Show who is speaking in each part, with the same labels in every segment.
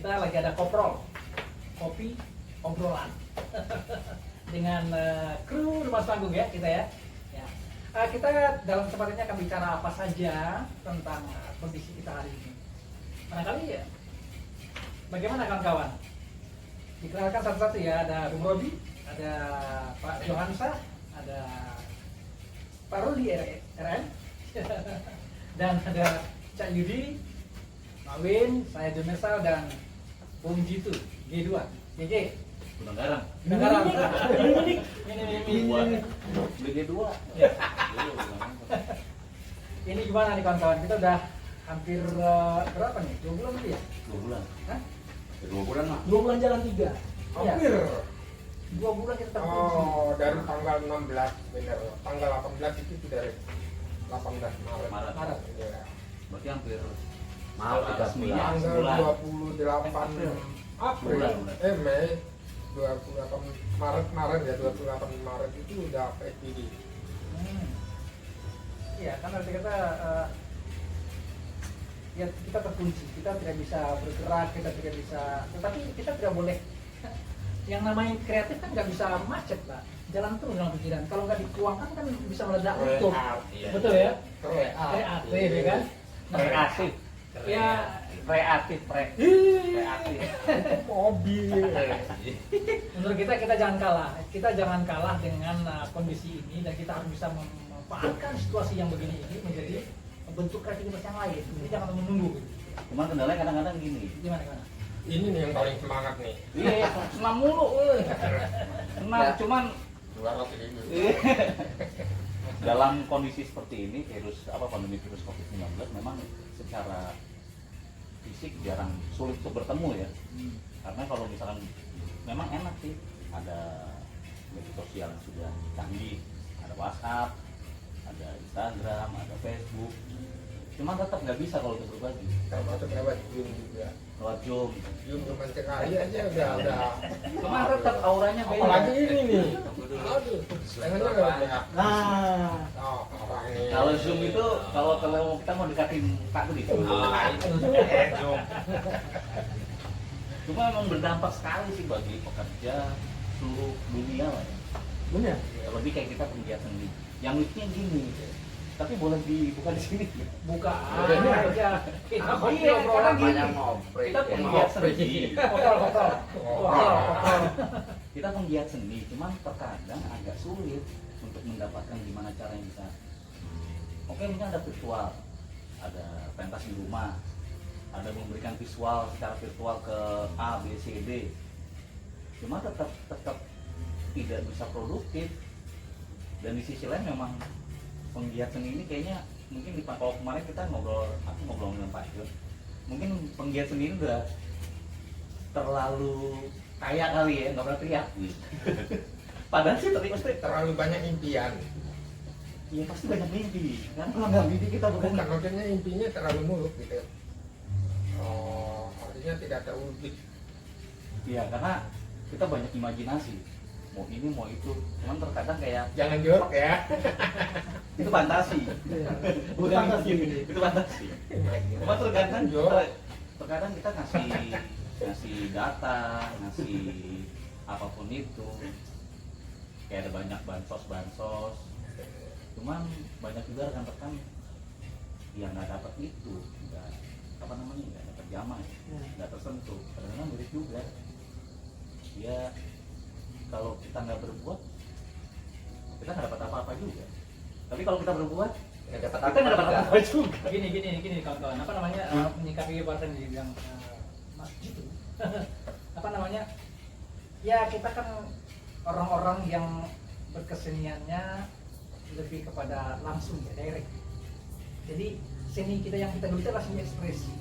Speaker 1: kita lagi ada koprol, kopi obrolan dengan kru rumah panggung ya kita ya. Kita dalam kesempatan ini akan bicara apa saja tentang kondisi kita hari ini. Barangkali ya, bagaimana kawan-kawan? Dikenalkan satu-satu ya, ada Bung Robi, ada Pak Johansa, ada Pak Rudi RM, dan ada Cak Yudi, Pak Win, saya Jomesal, dan Bung Jitu, G2, GG.
Speaker 2: Gunung Garam.
Speaker 1: Gunung Garam.
Speaker 2: Ini BG2.
Speaker 1: Ini gimana nih kawan-kawan? Kita udah hampir berapa nih? 2 bulan lebih ya?
Speaker 2: 2 bulan.
Speaker 1: Hah?
Speaker 2: 2 bulan mah.
Speaker 3: 2 bulan jalan 3.
Speaker 4: Hampir.
Speaker 1: 2 bulan kita terkunci.
Speaker 4: Oh, dari tanggal 16 benar. Tanggal 18 itu dari 18 Maret.
Speaker 1: Maret.
Speaker 4: Ya.
Speaker 2: Berarti hampir
Speaker 3: Maaf,
Speaker 2: 3 bulan.
Speaker 4: Tanggal
Speaker 2: Sebulan.
Speaker 4: 28 April.
Speaker 2: Bulan.
Speaker 4: Mei 28 Maret ya, 28 Maret itu udah PSBB.
Speaker 1: Iya, karena kita ya kita terkunci, kita tidak bisa bergerak, kita tidak bisa, tetapi kita tidak boleh. Yang namanya kreatif kan nggak bisa macet lah, jalan terus dalam pikiran. Kalau nggak dituangkan kan bisa meledak untuk,
Speaker 2: Iya.
Speaker 1: betul ya?
Speaker 4: Kreatif.
Speaker 1: Kreatif ya kan? Nah,
Speaker 2: Kreatif.
Speaker 1: ya,
Speaker 2: Kreatif,
Speaker 1: ih,
Speaker 2: kreatif.
Speaker 4: Mobil.
Speaker 1: menurut kita jangan kalah. Kita jangan kalah dengan kondisi ini dan kita harus bisa memanfaatkan situasi yang begini ini menjadi bentuk kreativitas yang lain. Jadi jangan menunggu.
Speaker 2: Cuman kendalanya kadang-kadang gini.
Speaker 1: Gimana?
Speaker 4: Ini nih yang paling semangat nih.
Speaker 2: Iya, senam mulu. Senam, cuman dalam kondisi seperti ini, pandemi virus COVID-19 memang secara fisik jarang sulit untuk bertemu ya. Karena kalau misalkan memang enak sih, ada media sosial yang sudah canggih, ada WhatsApp, ada Instagram, ada Facebook. Cuman tetap nggak bisa kalau untuk berbagi.
Speaker 4: Termasuk lewat Zoom juga.
Speaker 2: Lewat Zoom.
Speaker 4: Zoom teman sekali aja udah.
Speaker 2: Cuman tetap auranya beda.
Speaker 4: Apalagi ini nih. Aduh, tangannya nggak ada.
Speaker 3: Nah,
Speaker 4: Oh, orang ini.
Speaker 2: Kalau Zoom itu kalau kita mau dekatin Pak tuh di Zoom.
Speaker 4: Zoom.
Speaker 2: Cuma memang berdampak sekali sih bagi pekerja seluruh dunia lah ya.
Speaker 3: bener.
Speaker 2: Terlebih kayak kita penggiat seni. Yang lucunya gini, tapi boleh dibuka di sini.
Speaker 1: Buka
Speaker 4: Ini
Speaker 1: aja. Kita
Speaker 2: Iya, karena gini.
Speaker 3: ngobrol.
Speaker 2: Kita penggiat seni.
Speaker 1: Koprol.
Speaker 2: Kita penggiat seni, cuman terkadang agak sulit untuk mendapatkan gimana caranya bisa. Oke, mungkin ada virtual, ada pentas di rumah, ada memberikan visual secara virtual ke A, B, C, D. Cuma tetap tidak bisa produktif. Dan di sisi lain memang penggiat seni ini kayaknya mungkin kalau kemarin kita ngobrol dengan Pak Jun, mungkin penggiat seni ini udah terlalu kaya kali ya, nggak pernah teriak. Padahal sih pasti
Speaker 4: Terlalu banyak impian.
Speaker 2: ya pasti banyak mimpi. Kan kalau nggak mimpi kita
Speaker 4: Bukan,
Speaker 2: bukan.
Speaker 4: maksudnya impinya terlalu muluk gitu. Oh, artinya tidak terwujud.
Speaker 2: Iya, karena kita banyak imajinasi. Mau ini, mau itu. Cuman terkadang kayak
Speaker 4: Jangan jorok ya.
Speaker 2: itu fantasi. Bukan
Speaker 3: Fantasi.
Speaker 2: itu fantasi. Cuma terkadang terkadang kita ngasih data, ngasih apapun itu. Kayak ada banyak bansos. Cuman banyak juga rekan-rekan yang nggak dapat itu, nggak dapat jamah, nggak tersentuh. Kadang-kadang miris juga. Ya kalau kita nggak berbuat, kita nggak dapat apa-apa juga. Tapi kalau kita berbuat, kita nggak dapat apa-apa juga.
Speaker 1: Gini kawan-kawan. Apa namanya menyikapi barusan yang Mas Jitu. Apa namanya? Ya kita kan orang-orang yang berkeseniannya lebih kepada langsung ya, direct. Jadi seni kita yang kita dulu itu adalah seni ekspresi,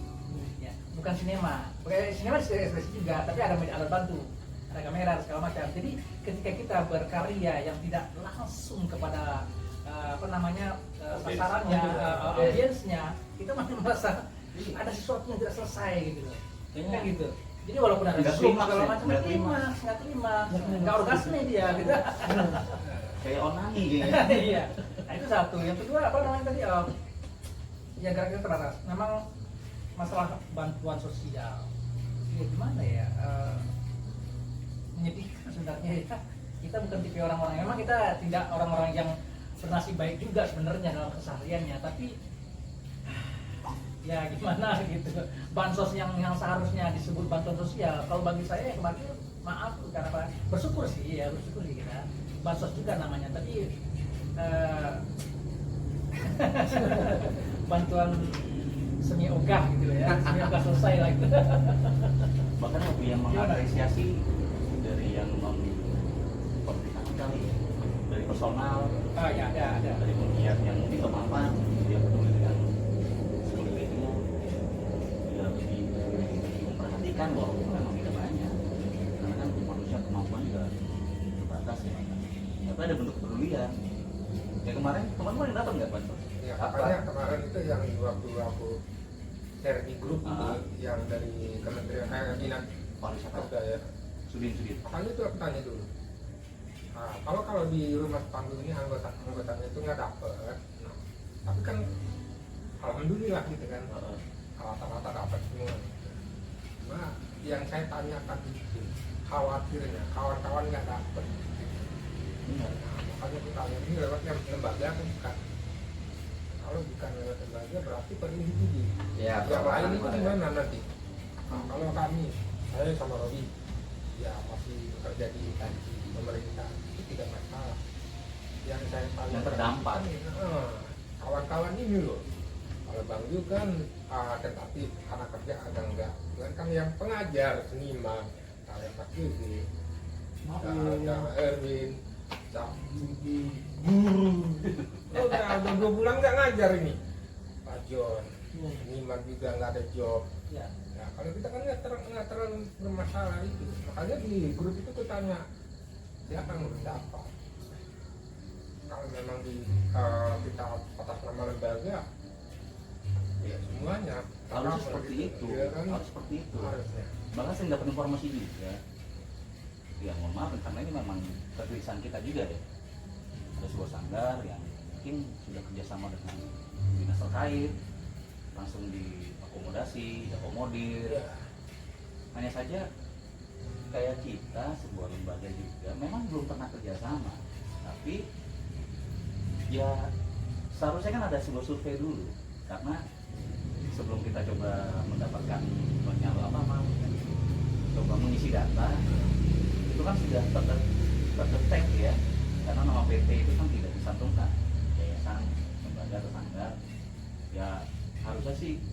Speaker 1: ya, bukan sinema. Sinema seni ekspresi juga, tapi ada media alat bantu, ada kamera, segala macam. Jadi ketika kita berkarya yang tidak langsung kepada sasarannya, audiensnya, kita masih merasa ada sesuatu yang tidak selesai gitu loh. Kan gitu. Jadi walaupun ada
Speaker 2: Nggak
Speaker 1: zoom
Speaker 2: klimaks
Speaker 1: segala
Speaker 2: ya,
Speaker 1: macam,
Speaker 2: nggak
Speaker 1: nggak klimaks, nggak orgasme dia gitu.
Speaker 2: Kayak onani kayaknya.
Speaker 1: Iya. Nah itu satu. Yang kedua apa namanya tadi? Ya gara-gara terbatas. Memang masalah bantuan sosial ya gimana ya, menyedihkan sebenarnya ya. Kita bukan tipe orang-orang, memang kita tidak orang-orang yang bernasib baik juga sebenarnya dalam kesehariannya, tapi ya gimana gitu. Bansos yang seharusnya disebut bantuan sosial, kalau bagi saya yang kemarin maaf karena apa, bersyukur sih kita bansos juga namanya, tapi bantuan semi ogah gitu ya, semi ogah selesai lah gitu.
Speaker 2: Bahkan lebih yang mengapresiasi dari yang non pemerintahan kali ya, dari personal,
Speaker 1: Ya ada.
Speaker 2: dari penggiat yang mungkin kemapan dia peduli dengan sekelilingnya, dia lebih memperhatikan walaupun memang tidak banyak, karena kan manusia kemampuan juga terbatas ya. Tapi ada bentuk kepedulian. Ya kemarin teman-teman yang dapat nggak bansos?
Speaker 4: Ya, makanya kemarin itu yang waktu aku share di grup itu
Speaker 2: Ah.
Speaker 4: yang dari Kementerian Dinas
Speaker 2: Pariwisata,
Speaker 4: Daya.
Speaker 2: Sudin.
Speaker 4: Makanya itu aku tanya dulu. Nah, kalau di rumah panggung ini anggotanya itu nggak dapet, nah, tapi kan alhamdulillah gitu kan, rata-rata dapat semua. Nah, yang saya tanyakan itu khawatirnya kawan-kawan nggak dapet.
Speaker 2: Benar.
Speaker 4: Nah, makanya aku tanya ini lewat lembaga atau bukan? Kalau bukan lewat lembaga berarti per individu.
Speaker 3: Ya,
Speaker 4: Yang lain itu
Speaker 3: perorangan.
Speaker 4: gimana nanti? Nah, kalau kami, saya sama Robi, ya masih bekerja di instansi pemerintah, itu tidak masalah. Yang saya tanya
Speaker 2: Yang terdampak.
Speaker 4: kawan-kawan ini loh. Kalau Bang Yu kan tentatif karena kerja ada enggak. Kan yang pengajar, seniman, kayak Mas Yuzi, ada Erwin, Budi, guru. Udah 2 bulan nggak ngajar ini. Pak John, seniman juga nggak ada job.
Speaker 1: Ya.
Speaker 4: Nah, kalau kita kan nggak terlalu bermasalah itu. Makanya di grup itu aku tanya siapa yang berdapat. Kalau memang kita atas nama lembaga, ya semuanya.
Speaker 2: Harusnya
Speaker 4: Sama
Speaker 2: seperti
Speaker 4: gitu.
Speaker 2: itu,
Speaker 4: Ya kan?
Speaker 2: harus seperti itu.
Speaker 4: Harusnya.
Speaker 2: Bahkan saya dapat informasi juga. Ya mohon maaf karena ini memang kegelisahan kita juga ya. Ada sebuah sanggar yang mungkin sudah kerjasama dengan dinas terkait, langsung diakomodasi, diakomodir.
Speaker 4: Ya.
Speaker 2: Hanya saja kayak kita sebuah lembaga juga memang belum pernah kerjasama, tapi ya seharusnya kan ada sebuah survei dulu, karena sebelum kita coba mendapatkan banyak coba mengisi data itu kan sudah terdetek ya, karena nama PT itu kan tidak disantumkan, yayasan, lembaga atau sanggar. Ya harusnya sih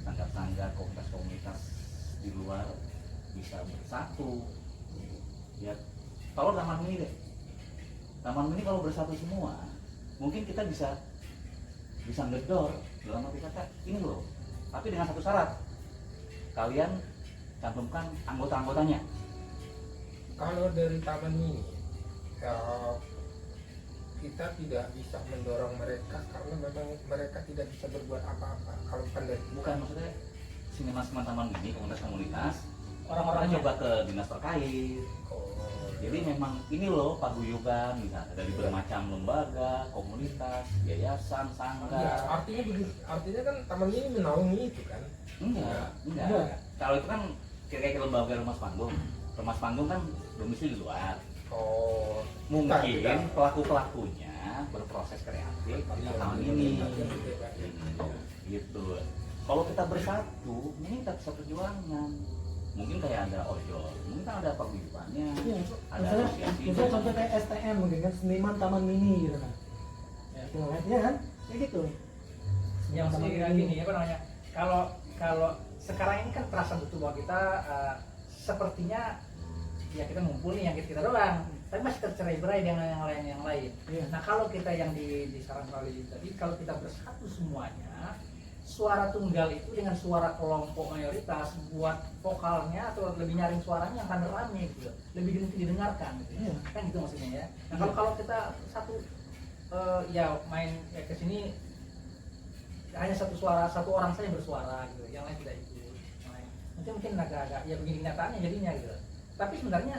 Speaker 2: sanggar-sanggar, komunitas-komunitas di luar bisa bersatu. Ya kalau taman mini deh, taman mini kalau bersatu semua mungkin kita bisa ngedor dalam arti kata ini loh, tapi dengan satu syarat, kalian cantumkan anggota-anggotanya.
Speaker 4: Kalau dari taman ini, ya, kita tidak bisa mendorong mereka karena memang mereka tidak bisa berbuat apa-apa. Kalau bukan dari
Speaker 2: Bukan, maksudnya seniman-seniman taman mini, komunitas-komunitas,
Speaker 1: Orang-orangnya.
Speaker 2: coba ke dinas terkait. Jadi memang ini loh paguyuban misalnya dari bermacam lembaga, komunitas, yayasan,
Speaker 4: Ya,
Speaker 2: sanggar.
Speaker 4: artinya begini, artinya kan taman ini menaungi itu kan.
Speaker 2: Enggak. Kalau itu kan kayak lembaga Rumah Panggung. Rumah Panggung kan domisili di luar.
Speaker 4: Oh,
Speaker 2: Mungkin
Speaker 4: tidak.
Speaker 2: pelaku-pelakunya berproses kreatif di taman ini. Gitu. Kalau kita bersatu, mungkin kita bisa perjuangan. Mungkin kayak ada ojol, mungkin kan ada paguyubannya,
Speaker 3: Iya,
Speaker 2: ada asosiasi.
Speaker 3: misalnya contoh kayak STM mungkin kan, seniman taman mini gitu kan.
Speaker 1: Ya.
Speaker 3: Gitu kan? Iya kan? Kayak gitu.
Speaker 1: Yang
Speaker 3: Taman
Speaker 1: mesti
Speaker 3: mini.
Speaker 1: gini apa namanya, kalau sekarang ini kan terasa betul bahwa kita sepertinya ya kita ngumpul nih yang kita doang, tapi masih tercerai-berai dengan yang lain.
Speaker 3: Iya.
Speaker 1: Nah kalau kita yang disarankan oleh tadi, kalau kita bersatu semuanya, suara tunggal itu dengan suara kelompok mayoritas buat vokalnya atau lebih nyaring suaranya akan rame gitu, lebih mungkin didengarkan gitu.
Speaker 3: Iya.
Speaker 1: Kan gitu maksudnya ya. Nah kalau kita satu ya main ya ke sini hanya satu suara, satu orang saja bersuara gitu, yang lain tidak ikut, yang lain mungkin agak-agak ya begini kenyataannya jadinya gitu. Tapi sebenarnya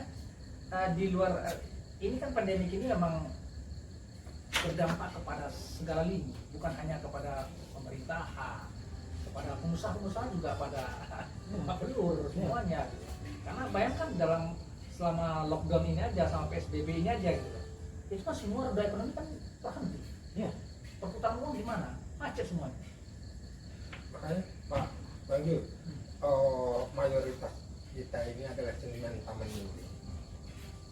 Speaker 1: di luar ini kan pandemi ini memang berdampak kepada segala lini, bukan hanya kepada pemerintahan, pada pengusaha-pengusaha juga pada belur semuanya gitu. Karena bayangkan dalam selama lockdown ini aja sama PSBB ini aja gitu, itu kan semua roda ekonomi kan terhenti.
Speaker 3: Ya.
Speaker 1: Perputaran uang di mana? Macet semuanya.
Speaker 4: Makanya Pak Bang Yul, mayoritas kita ini adalah seniman taman mini.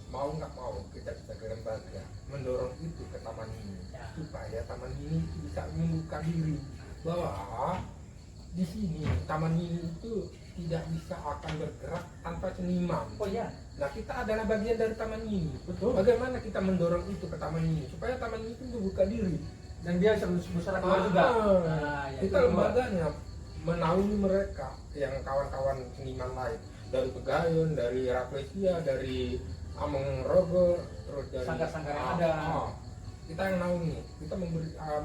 Speaker 4: Mau nggak mau kita sebagai lembaga mendorong itu ke taman mini
Speaker 1: Ya.
Speaker 4: supaya taman mini itu bisa membuka diri bahwa di sini taman mini itu tidak bisa akan bergerak tanpa seniman.
Speaker 1: Oh iya.
Speaker 4: Nah, kita adalah bagian dari taman mini.
Speaker 3: Betul.
Speaker 4: Bagaimana kita mendorong itu ke taman mini supaya taman mini itu membuka diri.
Speaker 1: Dan dia bisa keluar juga. Nah, ya,
Speaker 4: Kita
Speaker 1: itu
Speaker 4: lembaganya menaungi mereka yang kawan-kawan seniman lain dari Pegayun, dari Rafflesia, dari Ameng Rogo, terus dari
Speaker 1: Sanggar-sanggar yang ada.
Speaker 4: Kita yang naungi, kita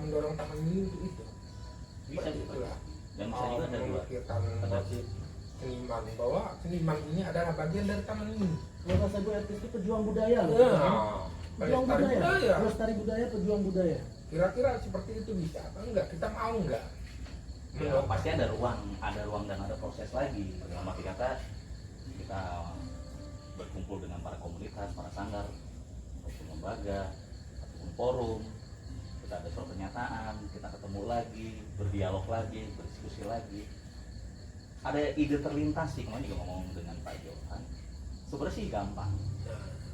Speaker 4: mendorong taman mini untuk itu.
Speaker 2: Bisa juga.
Speaker 4: Itulah.
Speaker 2: Dan bisa juga ada dua.
Speaker 4: memikirkan
Speaker 2: Ada.
Speaker 4: motif seniman bahwa seniman ini adalah bagian dari taman mini.
Speaker 3: Kalau bahasa gue artis itu pejuang budaya loh.
Speaker 4: Ya,
Speaker 3: Pejuang
Speaker 4: pelestari
Speaker 3: budaya.
Speaker 4: budaya.
Speaker 3: Pelestari budaya, pejuang budaya.
Speaker 4: Kira-kira seperti itu bisa apa enggak? Kita mau enggak?
Speaker 2: Ya, pasti ada ruang dan ada proses lagi. Dalam arti kata kita berkumpul dengan para komunitas, para sanggar, ataupun lembaga, ataupun forum. Kita ada suatu pernyataan, kita ketemu lagi, berdialog lagi, berdiskusi lagi. Ada ide terlintas sih, kemarin juga ngomong dengan Pak Johan. Sebenarnya sih gampang.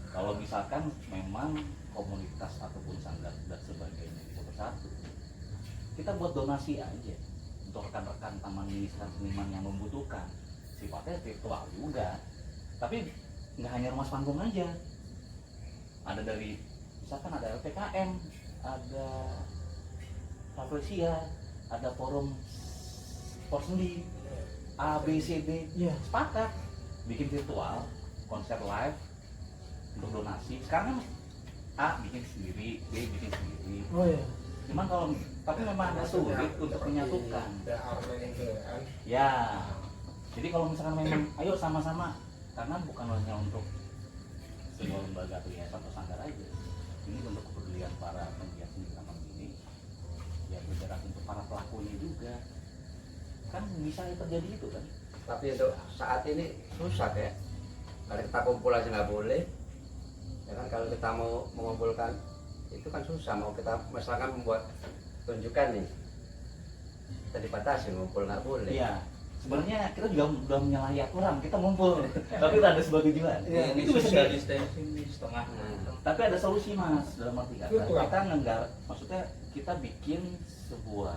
Speaker 2: Kalau misalkan memang komunitas ataupun sanggar dan sebagainya itu bersatu, kita buat donasi aja untuk rekan-rekan taman mini seniman yang membutuhkan. Sifatnya virtual juga, tapi nggak hanya rumah panggung aja. Ada dari misalkan ada LPKM, ada Rafflesia, ada forum Porsendi, A, B, C, D,
Speaker 3: Iya.
Speaker 2: sepakat bikin virtual, konser live untuk donasi. Sekarang kan A bikin sendiri, B bikin sendiri.
Speaker 3: Oh iya.
Speaker 2: Cuman kalau tapi memang agak sulit untuk menyatukan.
Speaker 4: Armen itu kan.
Speaker 2: Ya. Jadi kalau misalkan memang ayo sama-sama, karena bukan hanya untuk sebuah lembaga atau yayasan atau sanggar aja. Ini untuk kepedulian para penggiat seni taman ini. Ya bergerak untuk para pelakunya juga. Kan bisa terjadi itu kan.
Speaker 5: Tapi untuk saat ini susah ya. Kalau kita kumpul aja nggak boleh. Ya kan kalau kita mau mengumpulkan itu kan susah. Mau kita misalkan membuat tunjukkan nih, kita dibatasi ngumpul nggak boleh.
Speaker 2: Iya. Sebenarnya kita juga udah menyalahi aturan, kita ngumpul. Tapi ada sebuah tujuan.
Speaker 3: Iya,
Speaker 2: Itu bisa
Speaker 6: social
Speaker 2: jadi.
Speaker 6: distancing di setengah.
Speaker 2: Tapi ada solusi mas dalam arti kata
Speaker 4: Betul.
Speaker 2: kita ngenggar, maksudnya kita bikin sebuah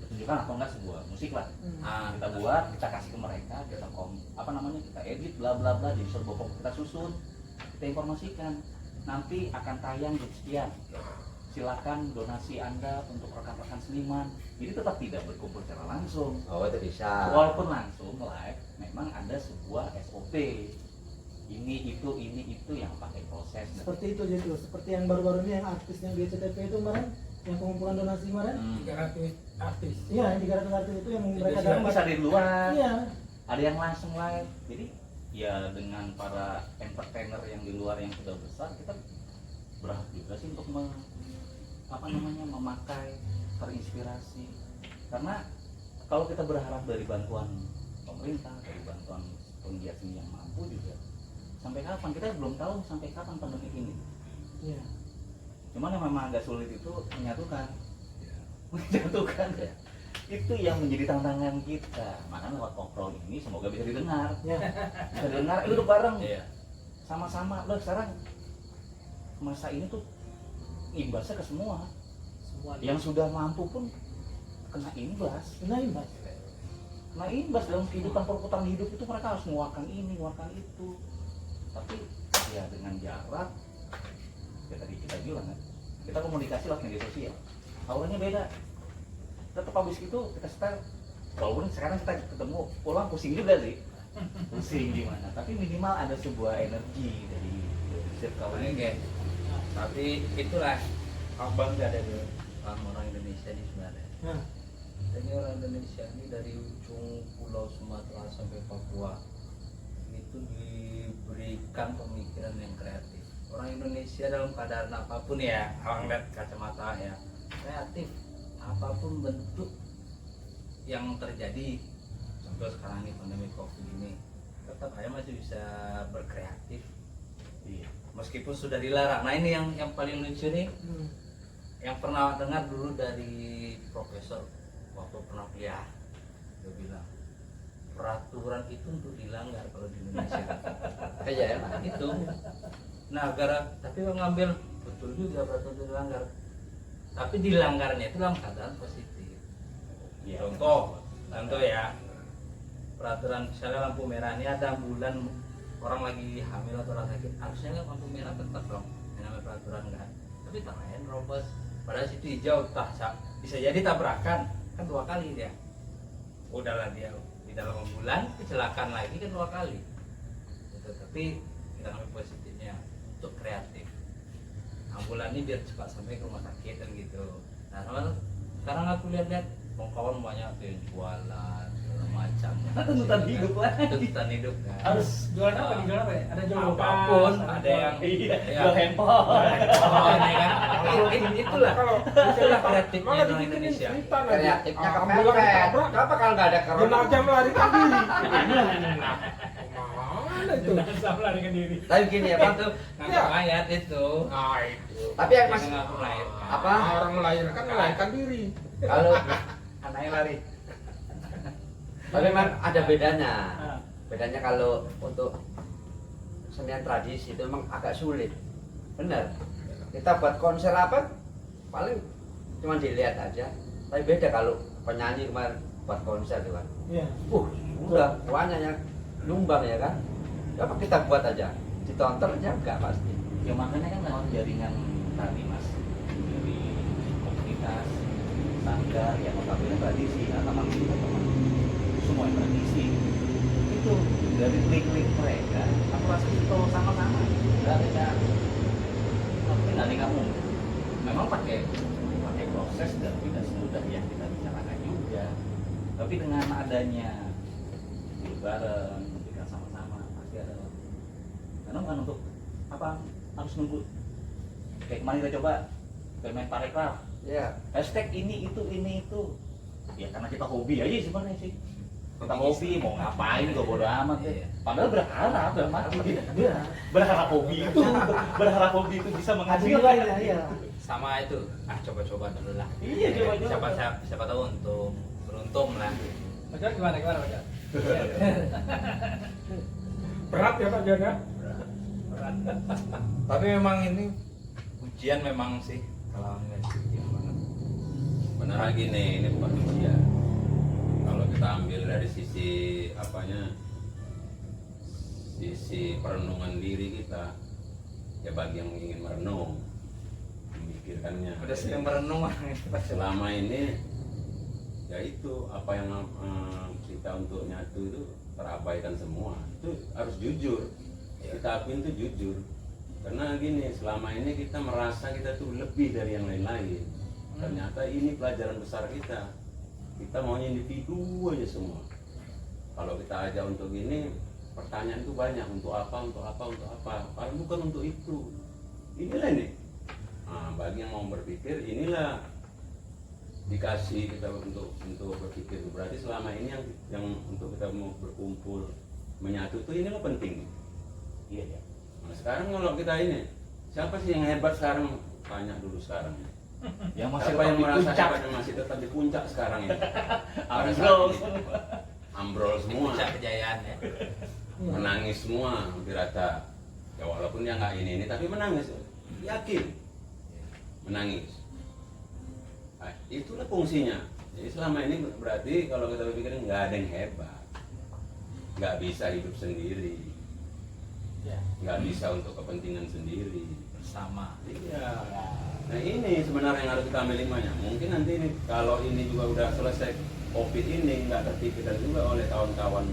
Speaker 2: pertunjukan atau enggak sebuah musik lah.
Speaker 6: Ah,
Speaker 2: Kita buat, kita kasih ke mereka, kita kita edit bla bla bla, jadi sebuah kita susun, kita informasikan. Nanti akan tayang jam sekian. Silakan donasi Anda untuk rekan-rekan seniman. Jadi tetap tidak berkumpul secara langsung.
Speaker 5: Oh itu bisa.
Speaker 2: Walaupun langsung live, memang ada sebuah SOP. Ini itu yang pakai proses.
Speaker 3: Seperti itu jadi seperti yang baru-baru ini yang artis yang di CTP itu kemarin, yang pengumpulan donasi kemarin.
Speaker 4: 300 artis.
Speaker 3: Iya, yang 300 artis itu yang mereka
Speaker 2: Bisa
Speaker 3: dapat.
Speaker 2: di luar.
Speaker 3: Iya.
Speaker 2: Ada yang langsung live. Jadi ya dengan para entertainer yang di luar yang sudah besar, kita berhak juga sih untuk memakai, terinspirasi. Karena kalau kita berharap dari bantuan pemerintah, dari bantuan penggiat seni yang mampu juga, sampai kapan kita belum tahu sampai kapan pandemi ini.
Speaker 3: Iya.
Speaker 2: Cuman yang memang agak sulit itu menyatukan. Ya. Itu yang menjadi tantangan kita. Makanya lewat ngobrol ini semoga bisa didengar.
Speaker 3: Ya.
Speaker 2: Bisa didengar, duduk bareng.
Speaker 6: Iya.
Speaker 2: Sama-sama. Loh sekarang masa ini tuh imbasnya ke semua.
Speaker 1: Semua
Speaker 2: Yang sudah mampu pun kena imbas.
Speaker 3: Kena imbas.
Speaker 2: Kena imbas dalam kehidupan perputaran hidup itu mereka harus mengeluarkan ini, mengeluarkan itu. Tapi ya dengan jarak, ya tadi kita bilang kan, kita komunikasi lewat media sosial. Auranya beda. Tetap habis itu kita setel. Walaupun sekarang kita ketemu pulang pusing juga sih. Pusing gimana? Tapi minimal ada sebuah energi dari circle ini.
Speaker 6: Oke. Tapi itulah abang bangga dari orang Indonesia ini sebenarnya.
Speaker 3: Nah,
Speaker 6: Ini orang Indonesia ini dari ujung pulau Sumatera sampai Papua itu diberikan pemikiran yang kreatif. Orang Indonesia dalam keadaan apapun ya, abang lihat kacamata ya, kreatif, apapun bentuk yang terjadi, contoh sekarang ini pandemi COVID ini, tetap saya masih bisa berkreatif.
Speaker 2: Iya.
Speaker 6: Meskipun sudah dilarang. Nah ini yang paling lucu nih, yang pernah dengar dulu dari profesor waktu pernah kuliah, dia bilang peraturan itu untuk dilanggar kalau di Indonesia.
Speaker 5: Iya emang.
Speaker 6: Itu. Nah, tapi ngambil betul juga peraturan itu dilanggar. Tapi dilanggarnya itu dalam keadaan positif.
Speaker 2: Iya.
Speaker 6: Contoh ya, peraturan misalnya lampu merah ini ada bulan orang lagi hamil atau orang sakit, harusnya kan lampu merah tetap dong, yang namanya peraturan kan. Tapi tak main robos, padahal situ hijau, bisa jadi tabrakan kan 2 kali dia. Udahlah dia di dalam bulan kecelakaan lagi kan 2 kali. Gitu. Tapi kita ambil positifnya untuk kreatif. Ambulan ini biar cepat sampai ke rumah sakit kan gitu. Nah, sekarang aku lihat-lihat kawan banyak tuh yang jualan segala macam.
Speaker 2: Tuntutan hidup lah.
Speaker 6: Tuntutan hidup kan.
Speaker 1: Harus jualan apa nih? Jualan apa ya? Ada jual
Speaker 6: apapun,
Speaker 1: kulkas,
Speaker 6: ada yang
Speaker 2: Iya,
Speaker 6: ya,
Speaker 2: jual handphone.
Speaker 6: oh, ya kan? Itulah kreatifnya
Speaker 4: Malah
Speaker 6: orang
Speaker 4: dibikinin
Speaker 6: Indonesia.
Speaker 4: cerita nanti.
Speaker 5: Kreatifnya
Speaker 4: Ambulan
Speaker 5: kepepet.
Speaker 4: ditabrak,
Speaker 5: Kenapa kalau nggak ada corona?
Speaker 4: jenazah melarikan diri. Nah, mana itu?
Speaker 1: Jenazah melarikan diri.
Speaker 5: Tapi gini ya Pak,
Speaker 6: Itu ngangkat
Speaker 4: Ya.
Speaker 6: mayat itu.
Speaker 4: Nah itu.
Speaker 5: tapi yang
Speaker 6: Yang
Speaker 5: masih
Speaker 6: ngaku lahir.
Speaker 5: apa?
Speaker 4: Orang melarikan diri.
Speaker 5: Kalau
Speaker 6: Anaknya lari.
Speaker 5: tapi memang ada bedanya.
Speaker 1: Ah.
Speaker 5: Bedanya kalau untuk senian tradisi itu memang agak sulit. Benar. Kita buat konser apa paling cuma dilihat aja. Tapi beda kalau penyanyi kemarin buat konser tuh kan.
Speaker 3: Iya.
Speaker 5: Udah banyak yang nyumbang ya kan. Apa kita buat aja. Ditonton aja enggak pasti.
Speaker 2: Ya makanya kan lewat jaringan tadi mas, dari komunitas, sanggar, yang notabene tradisi, teman kita teman semua yang tradisi itu dari link-link mereka, aku rasa itu sama-sama nggak ada kamu memang pakai proses dan tidak semudah yang kita bicarakan juga, tapi dengan adanya duduk bareng, kita sama-sama pasti ada. Karena bukan untuk apa harus nunggu kayak kemarin kita coba main parekraf,
Speaker 5: Ya.
Speaker 2: hashtag ini itu ya karena kita hobi aja sebenarnya sih, kita hobi mau ngapain juga bodo amat ya.
Speaker 6: Iya.
Speaker 2: Padahal berharap dalam hati berharap hobi itu bisa menghasilkan
Speaker 3: Alhamdulillah, ya.
Speaker 6: Sama itu. Coba-coba dulu lah.
Speaker 2: Iya, coba-coba.
Speaker 6: Siapa tahu beruntung lah.
Speaker 1: Baca gimana baca?
Speaker 4: Berat ya Pak Jan ya?
Speaker 1: Berat.
Speaker 6: Tapi memang ini ujian memang sih kalau nggak ujian banget.
Speaker 7: Beneran gini, ini bukan ujian. Kalau kita ambil dari sisi sisi perenungan diri kita, ya bagi yang ingin merenung, memikirkannya.
Speaker 6: Udah sering merenung
Speaker 7: Selama ini, ya itu apa yang kita untuk nyatu itu terabaikan semua. Itu harus jujur. Kita akuin itu jujur. Karena gini, selama ini kita merasa kita tuh lebih dari yang lain-lain. Ternyata ini pelajaran besar kita. Kita maunya individu aja semua. Kalau kita ajak untuk ini, pertanyaan itu banyak. Untuk apa? Kalau bukan untuk itu. Inilah nih. Nah, bagi yang mau berpikir, inilah dikasih kita untuk berpikir. Berarti selama ini yang untuk kita mau berkumpul, menyatu itu inilah penting.
Speaker 2: iya ya.
Speaker 7: Nah, sekarang kalau kita ini, siapa sih yang hebat sekarang? Tanya dulu sekarang.
Speaker 2: Yang masih
Speaker 7: Siapa yang
Speaker 2: tetap di
Speaker 7: merasa
Speaker 2: puncak.
Speaker 7: hebat dan masih tetap di puncak sekarang ini? Pada saat
Speaker 2: Ambrol
Speaker 7: ini. Ambrol semua,
Speaker 6: puncak kejayaan ya.
Speaker 7: menangis semua, hampir rata. Ya walaupun dia nggak ini tapi menangis, yakin, menangis. Nah, itulah fungsinya. Jadi selama ini berarti kalau kita berpikir nggak ada yang hebat, nggak bisa hidup sendiri,
Speaker 2: ya.
Speaker 7: nggak bisa untuk kepentingan sendiri.
Speaker 6: Bersama.
Speaker 7: Iya. Nah ini sebenarnya yang harus kita ambil hikmahnya. Mungkin nanti ini kalau ini juga udah selesai COVID ini nggak terpikirkan juga oleh kawan-kawan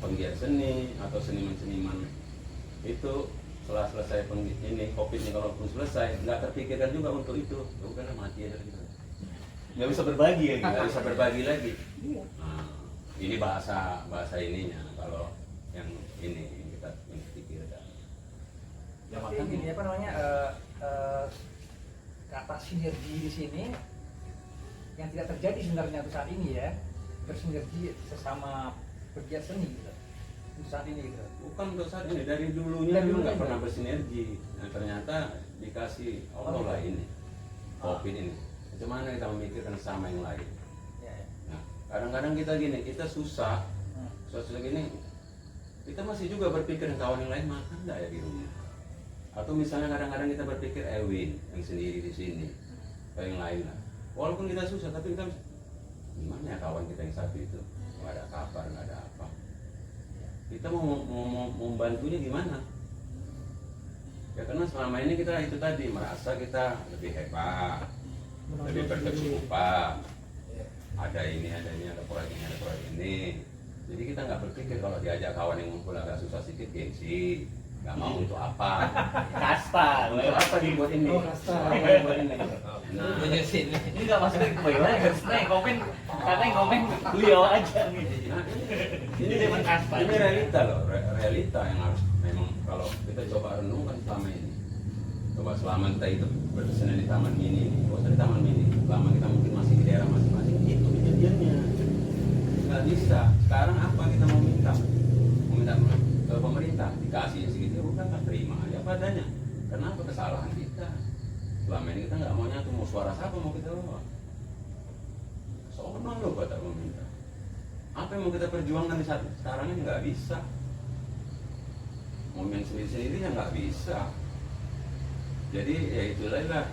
Speaker 7: penggiat seni atau seniman-seniman itu setelah selesai ini COVID ini kalaupun selesai nggak terpikirkan juga untuk itu. Ya udahlah mati aja gitu.
Speaker 2: Nggak bisa berbagi ya.
Speaker 7: Nggak bisa berbagi lagi. Nah, ini bahasa ininya kalau yang ini yang kita pikirkan.
Speaker 2: Ya,
Speaker 1: Tapi
Speaker 2: makanya
Speaker 1: gini apa namanya kata sinergi di sini yang tidak terjadi sebenarnya untuk saat ini ya. bersinergi sesama pegiat seni gitu untuk saat ini gitu.
Speaker 7: Bukan untuk saat ini, dari dulunya
Speaker 1: Dari
Speaker 7: memang nggak
Speaker 1: dulunya.
Speaker 7: pernah bersinergi. Nah, ternyata dikasih Allah lah ini, COVID ini. Bagaimana kita memikirkan sama yang lain?
Speaker 1: Ya, ya.
Speaker 7: Nah, kadang-kadang kita gini, kita susah, susah gini, kita masih juga berpikir kawan yang lain makan nggak ya di rumah? Atau misalnya kadang-kadang kita berpikir Ewin yang sendiri di sini, atau yang lain lah. Walaupun kita susah, tapi kita gimana ya kawan kita yang satu itu? Nggak ada kabar, nggak ada apa. Kita mau membantunya gimana? Ya karena selama ini kita itu tadi merasa kita lebih hebat, lebih berkecukupan. Ada ini, ada proyek ini, ada proyek ini. Jadi kita nggak berpikir kalau diajak kawan yang ngumpul agak susah sedikit gengsi, nggak mau untuk apa?
Speaker 2: Kasta,
Speaker 7: Untuk apa dibuat ini?
Speaker 3: Oh, kasta.
Speaker 7: Apa dibuat ini? Nah,
Speaker 2: ini nggak masuk ke bagaimana karena yang komen katanya yang komen beliau aja gitu.
Speaker 7: nah,
Speaker 2: Ini memang kasta.
Speaker 7: ini realita loh, realita yang harus memang kalau kita coba renungkan selama ini. Coba selama kita itu bersenang di taman mini, nggak usah di taman mini, selama kita mungkin masih di daerah masing-masing, itu kejadiannya. Nggak bisa. Sekarang apa kita mau minta ke pemerintah dikasih segitu, udah kan terima aja padanya. Kenapa kesalahan kita? Selama ini kita nggak mau nyatu, mau suara siapa mau kita bawa? Soalnya loh kata pemerintah. Apa yang mau kita perjuangkan di saat sekarang ini nggak bisa. Mau main sendiri-sendiri ya nggak bisa. Jadi ya itulah lah.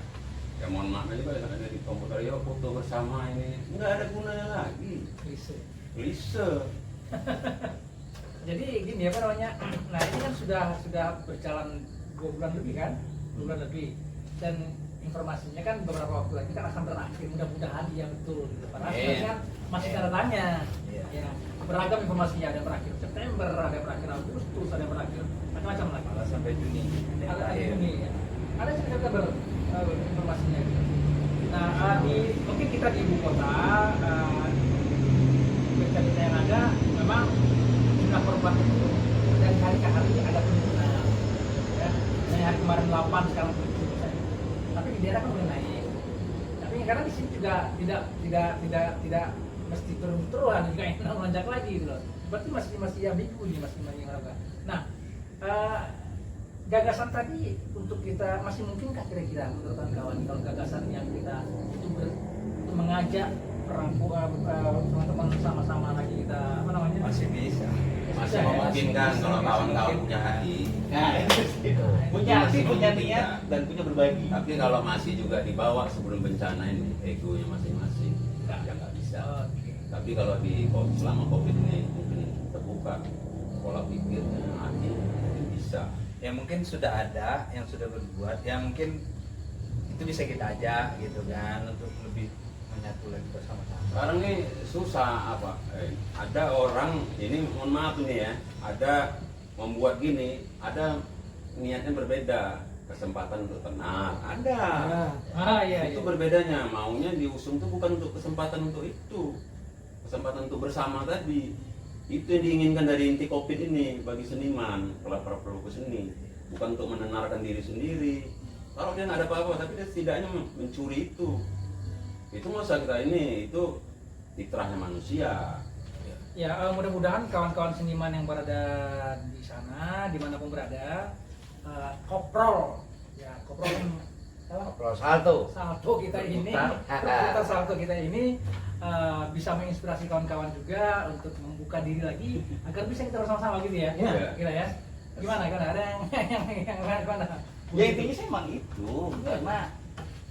Speaker 7: Ya mohon maaf juga ada di komputer ya foto bersama ini nggak ada gunanya lagi. Klise.
Speaker 1: Jadi gini apa namanya, nah ini kan sudah berjalan 2 bulan lebih kan, 2 bulan lebih, dan informasinya kan beberapa waktu lagi kan akan berakhir, mudah-mudahan iya betul gitu. Padahal sebenarnya kan masih tanda tanya, ya beragam informasinya, ada yang berakhir September, ada yang berakhir Agustus, ada yang berakhir macam-macam lagi.
Speaker 6: Malah sampai Juni.
Speaker 1: Ada Juni, ya. Ada September informasinya gitu. Nah mungkin kita di ibu kota, berita yang ada memang jumlah korban itu dari hari ke hari ada penurunan, ya. Dari hari kemarin 8 sekarang 7 misalnya. Tapi di daerah kan mulai naik. Tapi karena di sini juga tidak mesti turun-turun, juga enak melonjak lagi gitu loh. Berarti masih ambigu nih, masih mengharapkan. Nah, gagasan tadi untuk kita masih mungkinkah kira-kira menurut kawan kalau gagasan yang kita itu untuk mengajak teman-teman sama-sama lagi kita apa namanya
Speaker 6: Masih bisa.
Speaker 7: Masih memungkinkan kalau kawan-kawan punya hati.
Speaker 2: Nah, punya hati, punya niat, dan punya berbagi.
Speaker 7: Tapi kalau masih juga dibawa sebelum bencana ini egonya masing-masing, ya nggak bisa.
Speaker 1: Oke.
Speaker 7: Tapi kalau selama COVID ini mungkin terbuka pola pikirnya, hati mungkin bisa.
Speaker 6: Ya mungkin sudah ada yang sudah berbuat, ya mungkin itu bisa kita ajak gitu kan untuk lebih menyatu lagi bersama-sama.
Speaker 7: Sekarang ini susah apa? Ada orang ini mohon maaf nih ya, ada membuat gini, ada niatnya berbeda, kesempatan untuk tenar, ada.
Speaker 1: Iya,
Speaker 7: Itu berbedanya, maunya diusung tuh bukan untuk kesempatan untuk itu, kesempatan untuk bersama tadi. Itu yang diinginkan dari inti COVID ini bagi seniman, para pelaku seni, bukan untuk menenarkan diri sendiri. Kalau dia nggak ada apa-apa, tapi dia setidaknya mencuri itu nggak usah kita ini, itu fitrahnya manusia.
Speaker 1: Ya, mudah-mudahan kawan-kawan seniman yang berada di sana, dimanapun berada, koprol
Speaker 5: Koplo salto
Speaker 1: kita ini, kita salto kita ini bisa menginspirasi kawan-kawan juga untuk membuka diri lagi agar bisa kita bersama-sama gitu ya.
Speaker 7: Iya.
Speaker 1: Gila ya. Gimana? Ada yang mana?
Speaker 2: Ya intinya sih emang itu, karena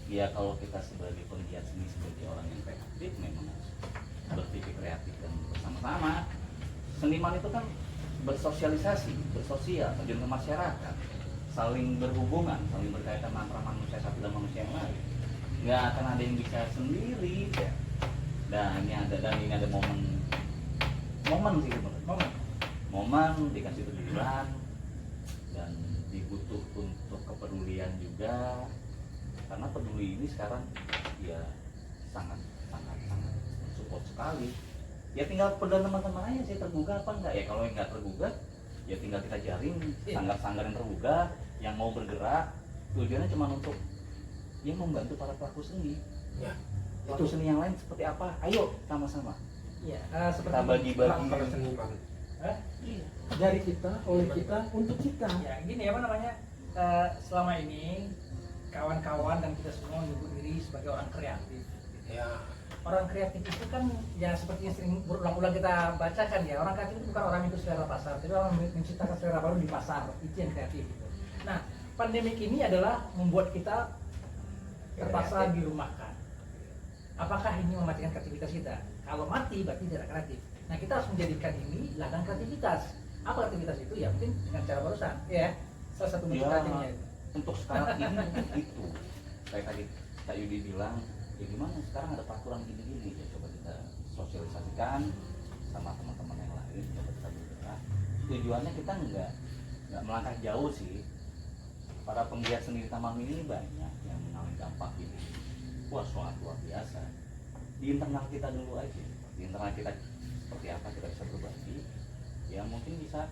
Speaker 2: ya kalau kita sebagai penggiat seni, sebagai orang yang kreatif memang harus berpikir kreatif dan bersama-sama. Seniman itu kan bersosialisasi, bersosial, terjun ke masyarakat, saling berhubungan, saling berkaitan antara manusia satu dan manusia yang lain. Nggak akan ada yang bisa sendiri ya. Dan ini ada momen sih sebenarnya. Momen dikasih tujuan dan dibutuh untuk kepedulian juga. Karena peduli ini sekarang ya sangat support sekali. Ya tinggal peduli teman-teman aja sih, tergugah apa enggak ya. Kalau yang nggak tergugah ya tinggal kita jaring sanggar-sanggar yang tergugah yang mau bergerak. Tujuannya cuma untuk yang membantu para pelaku seni.
Speaker 4: Ya,
Speaker 2: Pelaku seni yang lain seperti apa? Ayo sama-sama.
Speaker 1: Iya, seperti
Speaker 2: Kita bagi-bagi.
Speaker 4: Kalau seniman.
Speaker 1: Hah?
Speaker 2: Iya.
Speaker 3: Dari kita, oleh kita, untuk kita.
Speaker 1: Ya gini apa namanya, selama ini kawan-kawan dan kita semua menyebut diri sebagai orang kreatif.
Speaker 4: Ya.
Speaker 1: Orang kreatif itu kan ya seperti yang sering berulang-ulang kita bacakan ya, orang kreatif itu bukan orang yang selera pasar, tapi orang menciptakan selera baru di pasar, itu yang kreatif gitu. Nah, pandemik ini adalah membuat kita terpaksa dirumahkan. Apakah ini mematikan kreativitas kita? Kalau mati berarti tidak kreatif. Nah, kita harus menjadikan ini ladang kreativitas. Apa kreativitas itu? Ya mungkin dengan cara barusan, ya. Salah satu bentuk
Speaker 2: Ya,
Speaker 1: kreatifnya itu.
Speaker 2: untuk sekarang ini mungkin itu. Kayak tadi Kak Yudi bilang, ya gimana sekarang ada peraturan gini-gini, ya coba kita sosialisasikan sama teman-teman yang lain, coba kita bergerak. Tujuannya kita nggak melangkah jauh sih. Para penggiat seni di Taman Mini banyak yang mengalami dampak ini. Wah, sangat luar biasa. Di internal kita dulu aja, di internal kita seperti apa kita bisa berbagi, yang mungkin bisa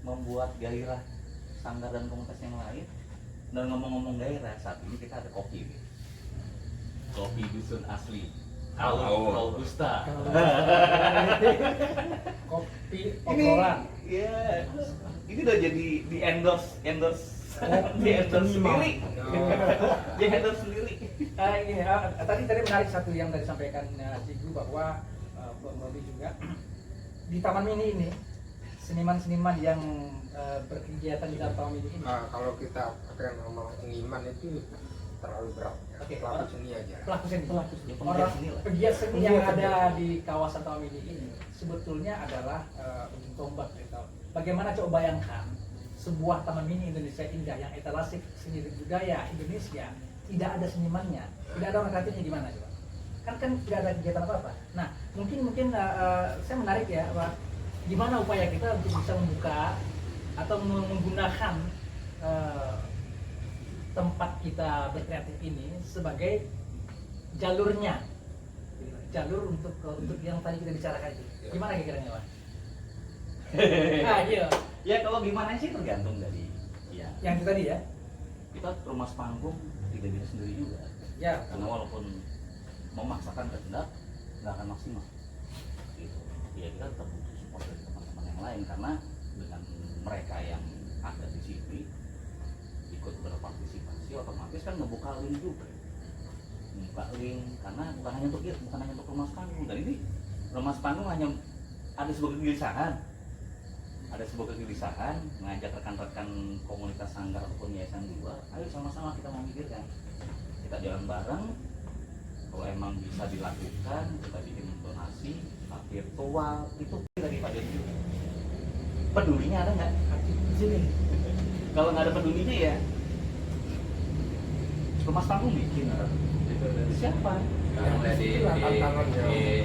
Speaker 2: membuat gairah sanggar dan komunitas yang lain. Dan ngomong-ngomong gairah, saat ini kita ada kopi nih. Kopi dusun asli Robusta.
Speaker 1: Kopi
Speaker 2: Ini
Speaker 1: obrolan.
Speaker 2: ya, ini udah jadi di endorse di endorse sendiri. Di endorse sendiri.
Speaker 1: Ini tadi menarik satu yang tadi disampaikan Cigu bahwa Mbak Modi juga di Taman Mini ini seniman-seniman yang berkegiatan di dalam Taman Mini ini.
Speaker 4: Kalau kita pakai nama seniman itu terlalu berat. Ya.
Speaker 1: Oke,
Speaker 4: Pelaku seni aja.
Speaker 1: Pelaku seni,
Speaker 2: Ya, penggiat
Speaker 1: orang
Speaker 2: seni lah.
Speaker 1: pegiat seni yang ada di kawasan Taman Mini ini sebetulnya adalah ujung tombak gitu. Bagaimana coba bayangkan sebuah Taman Mini Indonesia Indah yang etalase seni dan budaya Indonesia tidak ada senimannya, tidak ada orang kreatifnya, gimana coba? Kan tidak ada kegiatan apa-apa. Nah, mungkin saya menarik ya, Pak. Gimana upaya kita untuk bisa membuka atau menggunakan tempat kita berkreatif ini sebagai jalurnya, jalur untuk yang tadi kita bicarakan itu. Gimana kira-kiranya, Pak? Iya.
Speaker 2: Ya kalau gimana sih tergantung dari ya.
Speaker 1: Yang itu tadi ya.
Speaker 2: Kita rumah panggung tidak bisa sendiri juga.
Speaker 1: Ya.
Speaker 2: Karena walaupun memaksakan kehendak nggak akan maksimal. Gitu. Ya kita tetap butuh support dari teman-teman yang lain karena dengan mereka yang ada di sini ikut berpartisipasi otomatis kan ngebuka link juga. Ngebuka link karena bukan hanya untuk rumah panggung, dan ini rumah panggung hanya ada sebuah kegelisahan. Ada sebuah kegelisahan mengajak rekan-rekan komunitas sanggar ataupun yayasan di luar, ayo sama-sama kita memikirkan, kita jalan bareng. Kalau emang bisa dilakukan, kita bikin donasi virtual itu dari Pak Dedi. Pedulinya ada nggak? Sini. Kalau nggak ada pedulinya ya rumah panggung bikin. Siapa?
Speaker 7: Sekarang lihat di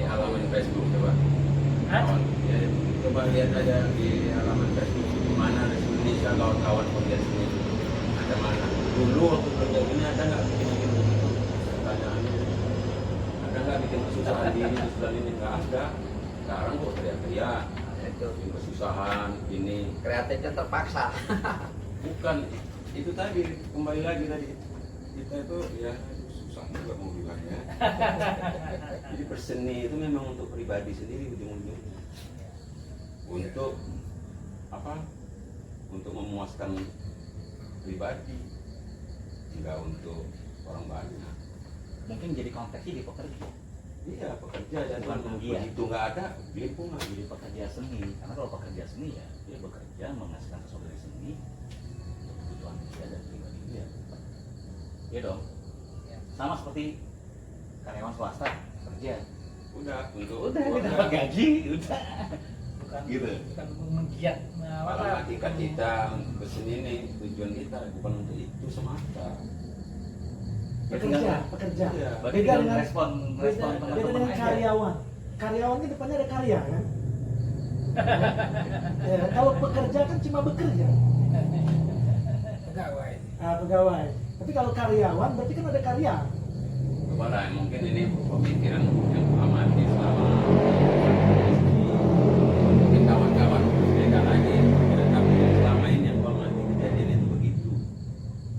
Speaker 7: halaman Facebook coba.
Speaker 1: Hah?
Speaker 7: Ya, coba lihat aja di halaman Facebook mana di Indonesia kawan-kawan penggiat seni ada mana. Dulu waktu kerja gini ada nggak bikin begitu? Pertanyaannya ada nggak bikin kesusahan ini nggak ada. Sekarang kok teriak-teriak
Speaker 5: Itu
Speaker 7: bikin kesusahan ini
Speaker 5: kreatifnya terpaksa.
Speaker 7: bukan itu tadi, kembali lagi tadi kita itu ya susah juga mau bilangnya. Jadi berseni itu memang untuk pribadi sendiri ujung-ujungnya, untuk apa, untuk memuaskan pribadi, enggak untuk orang banyak.
Speaker 2: Mungkin jadi konteksnya di pekerja.
Speaker 7: Iya, pekerja dan
Speaker 2: Bukan penggiat.
Speaker 7: begitu nggak ada lingkungan.
Speaker 2: Jadi pekerja seni, karena kalau pekerja seni ya dia bekerja menghasilkan sesuatu dari seni untuk kebutuhan dia dan pribadi dia. Iya dong. Sama seperti karyawan swasta kerja.
Speaker 7: Udah untuk
Speaker 2: Udah
Speaker 7: keluarga.
Speaker 2: dapat gaji, udah.
Speaker 1: Bukan
Speaker 2: Gitu.
Speaker 1: bukan menggiat.
Speaker 7: Kalau hakikat kita berseni ini tujuan kita bukan untuk itu semata.
Speaker 3: Pekerja.
Speaker 7: Iya.
Speaker 2: Berarti
Speaker 3: Beda
Speaker 2: dengan
Speaker 3: dengan-
Speaker 2: respon
Speaker 3: Beda
Speaker 2: teman-teman
Speaker 3: dengan
Speaker 2: aja.
Speaker 3: karyawan. Karyawan kan depannya ada karya kan? Ya, kalau pekerja kan cuma bekerja.
Speaker 4: Pegawai.
Speaker 3: Pegawai. Tapi kalau karyawan berarti kan ada karya.
Speaker 7: Coba lah, mungkin ini pemikiran yang amati selama mungkin kawan-kawan beda lagi, tapi selama ini yang gua amati kejadian itu begitu.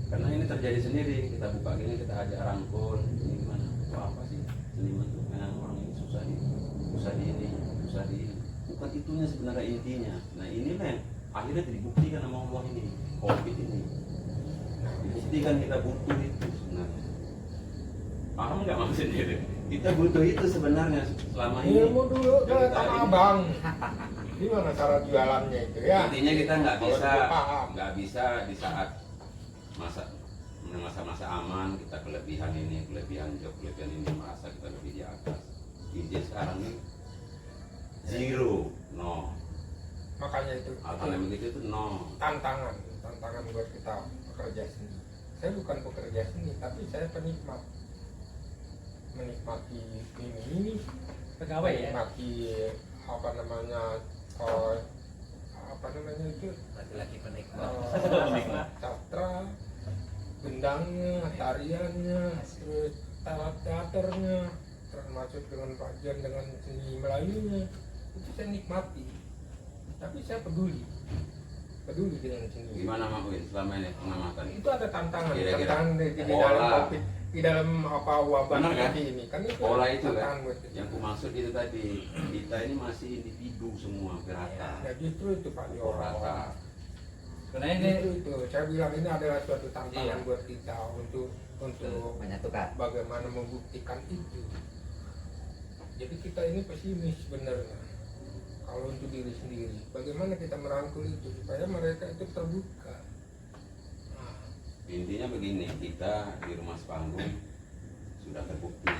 Speaker 7: Karena ini terjadi sendiri, kita buka gini, kita ajak rangkul, ini gimana, itu apa sih seniman tuh, karena orang ini susah nih, susah di ini, susah di ini. Bukan itunya sebenarnya intinya. Nah inilah yang akhirnya dibuktikan sama Allah ini, COVID ini. Dibuktikan kita butuh itu sebenarnya. Paham nggak maksudnya itu? Kita butuh itu sebenarnya selama ini.
Speaker 4: Ilmu dulu ke
Speaker 7: Yang kita
Speaker 4: Tanah
Speaker 7: ini.
Speaker 4: Abang. Gimana cara jualannya itu ya?
Speaker 7: Intinya kita
Speaker 4: Kalau
Speaker 7: nggak bisa di saat masa-masa aman kita kelebihan ini, kelebihan job, kelebihan ini merasa kita lebih di atas. Intinya sekarang ini zero, no.
Speaker 4: Makanya itu
Speaker 7: Hal-hal yang begitu itu no.
Speaker 4: tantangan buat kita pekerja seni. Saya bukan pekerja seni, tapi saya penikmat, menikmati ini,
Speaker 1: Pegawai ya.
Speaker 4: menikmati apa namanya itu
Speaker 6: Laki-laki penikmat.
Speaker 4: sastra, gendangnya, tariannya, terus teaternya, termasuk dengan kajian dengan seni Melayunya, itu saya nikmati. Tapi saya peduli dengan seni.
Speaker 7: Gimana Mak Win selama ini pengamatan?
Speaker 4: Itu ada tantangan,
Speaker 7: Kira-kira
Speaker 4: tantangan di
Speaker 7: pola.
Speaker 4: dalam COVID, di dalam apa wabah
Speaker 7: Benar, kan?
Speaker 4: seperti ini kan itu
Speaker 7: Pola itu
Speaker 4: tantangan
Speaker 7: kan,
Speaker 4: buat kita.
Speaker 7: yang ku maksud itu tadi, kita ini masih individu semua, rata,
Speaker 4: Ya justru itu Pak
Speaker 7: rata.
Speaker 6: Karena ini
Speaker 4: Itu saya bilang ini adalah suatu tantangan
Speaker 6: Iya.
Speaker 4: buat kita untuk
Speaker 5: menyatukan.
Speaker 4: bagaimana membuktikan itu. Jadi kita ini pesimis sebenarnya. Kalau untuk diri sendiri, bagaimana kita merangkul itu supaya mereka itu terbuka. Nah,
Speaker 7: Intinya begini, kita di Rumah Sepanggung sudah terbukti.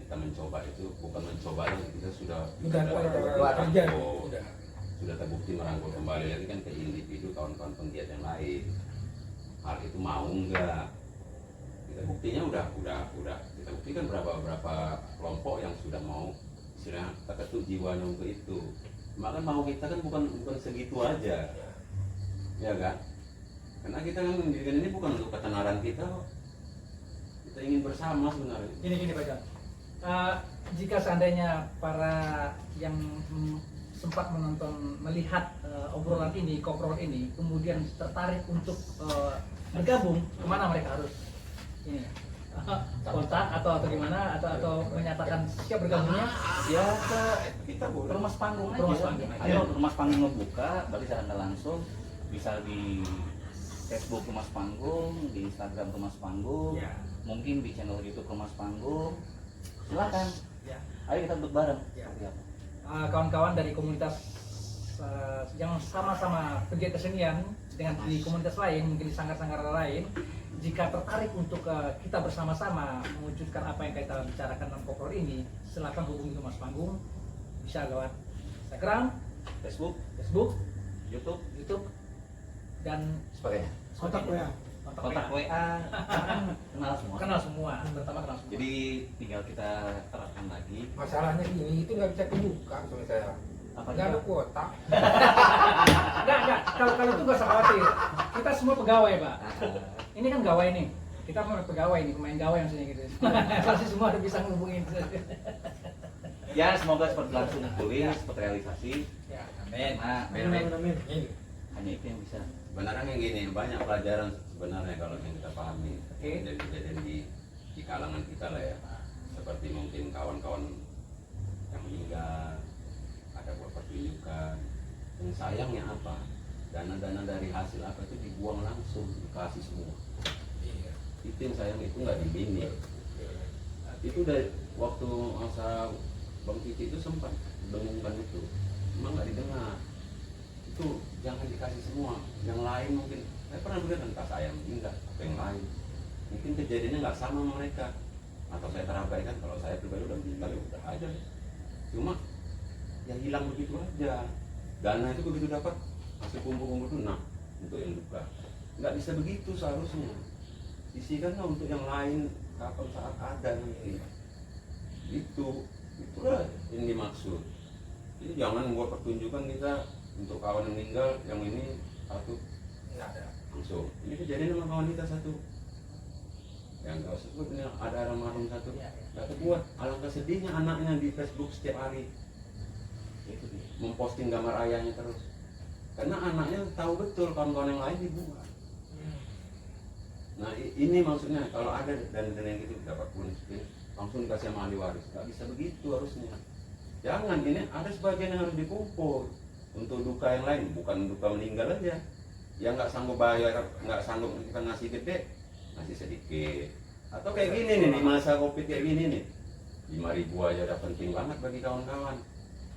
Speaker 7: Kita mencoba itu, bukan mencoba lagi, kita sudah
Speaker 4: terjadi,
Speaker 7: merangkul.
Speaker 4: sudah.
Speaker 7: Sudah terbukti merangkul kembali lagi kan ke individu kawan-kawan penggiat yang lain. Hal itu mau enggak? Kita buktinya udah kita buktikan berapa kelompok yang sudah mau istilahnya kita ketuk jiwanya untuk itu. Maka mau kita kan bukan segitu aja, ya kan? Karena kita kan mendirikan ini bukan untuk ketenaran kita, kok. Kita ingin bersama sebenarnya.
Speaker 1: Gini Pak John. Jika seandainya para yang sempat melihat obrolan ini, koprol ini, kemudian tertarik untuk bergabung, kemana mereka harus ini kontak atau gimana atau menyatakan siap bergabungnya?
Speaker 2: Ya kita
Speaker 7: boleh.
Speaker 2: ke Rumah Panggung
Speaker 1: Ke Rumah
Speaker 2: aja.
Speaker 1: Panggung.
Speaker 2: Ayo Rumah Panggung ngebuka, berarti secara nggak langsung bisa di Facebook Rumah Panggung, di Instagram Rumah Panggung,
Speaker 1: Ya.
Speaker 2: mungkin di channel YouTube Rumah Panggung. Silakan.
Speaker 1: Ya.
Speaker 2: Ayo kita duduk bareng.
Speaker 1: Ya.
Speaker 2: Seperti apa?
Speaker 1: Kawan-kawan dari komunitas yang sama-sama pegiat kesenian dengan di komunitas lain, mungkin di sanggar-sanggar lain, jika tertarik untuk kita bersama-sama mewujudkan apa yang kita bicarakan dalam koprol ini, silakan hubungi Mas Panggung, bisa lewat Instagram,
Speaker 2: Facebook,
Speaker 1: YouTube,
Speaker 2: YouTube,
Speaker 1: dan
Speaker 5: Sebagainya.
Speaker 3: Kontak WA.
Speaker 2: kontak WA, kenal semua.
Speaker 1: kenal semua, pertama kenal semua.
Speaker 2: Jadi tinggal kita terapkan lagi.
Speaker 4: masalahnya gini, itu nggak bisa kebuka sama saya.
Speaker 2: Apa
Speaker 4: Nggak ada
Speaker 2: itu?
Speaker 4: kuota.
Speaker 1: Enggak, kalau itu nggak usah khawatir. Kita semua pegawai, Pak. Ini kan gawai nih. Kita semua pegawai nih, pemain gawai yang sini gitu. Pasti semua ada bisa ngehubungin.
Speaker 2: Ya semoga cepat berlangsung tulis, cepat realisasi.
Speaker 1: Ya.
Speaker 2: Amin. Nah,
Speaker 3: Amin.
Speaker 4: Ini
Speaker 2: hanya itu yang bisa.
Speaker 7: Sebenarnya gini, banyak pelajaran sebenarnya kalau yang kita pahami
Speaker 1: Oke.
Speaker 7: dari kejadian di kalangan kita lah ya. Seperti mungkin kawan-kawan yang meninggal, ada buat pertunjukan. Yang sayangnya apa? Dana-dana dari hasil apa itu dibuang langsung, dikasih semua.
Speaker 4: iya.
Speaker 7: Itu yang sayang, itu nggak dibini. Itu dari waktu masa Bang Kiki itu sempat dengungkan itu, emang nggak didengar. Itu jangan dikasih semua. Yang lain mungkin, saya pernah dengar entah saya meninggal atau yang lain. Mungkin kejadiannya nggak sama sama mereka. Atau saya terabaikan, kalau saya pribadi udah meninggal ya udah aja. Cuma yang hilang begitu aja. Dana itu begitu dapat, hasil kumpul-kumpul itu nah untuk yang duka. Nggak bisa begitu seharusnya. Sisihkanlah untuk yang lain kapan saat ada nanti. Itulah yang dimaksud. Jadi jangan buat pertunjukan kita untuk kawan yang meninggal, yang ini satu
Speaker 4: Nggak ada.
Speaker 7: langsung. Ini kejadian sama kawan kita satu. Yang nggak usah sebut ini ada almarhum satu. Nggak kebuat. Alangkah sedihnya anaknya di Facebook setiap hari. Itu dia, memposting gambar ayahnya terus. Karena anaknya tahu betul kawan-kawan yang lain dibuat. Nah ini maksudnya kalau ada dan yang gitu dapat pun langsung dikasih sama ahli waris. Nggak bisa begitu harusnya. Jangan, ini ada sebagian yang harus dikumpul untuk duka yang lain, bukan duka meninggal aja. Yang nggak sanggup bayar, nggak sanggup kita ngasih gede, ngasih sedikit. Atau kayak gini nih, di masa COVID kayak gini nih, 5.000 aja udah penting banget bagi kawan-kawan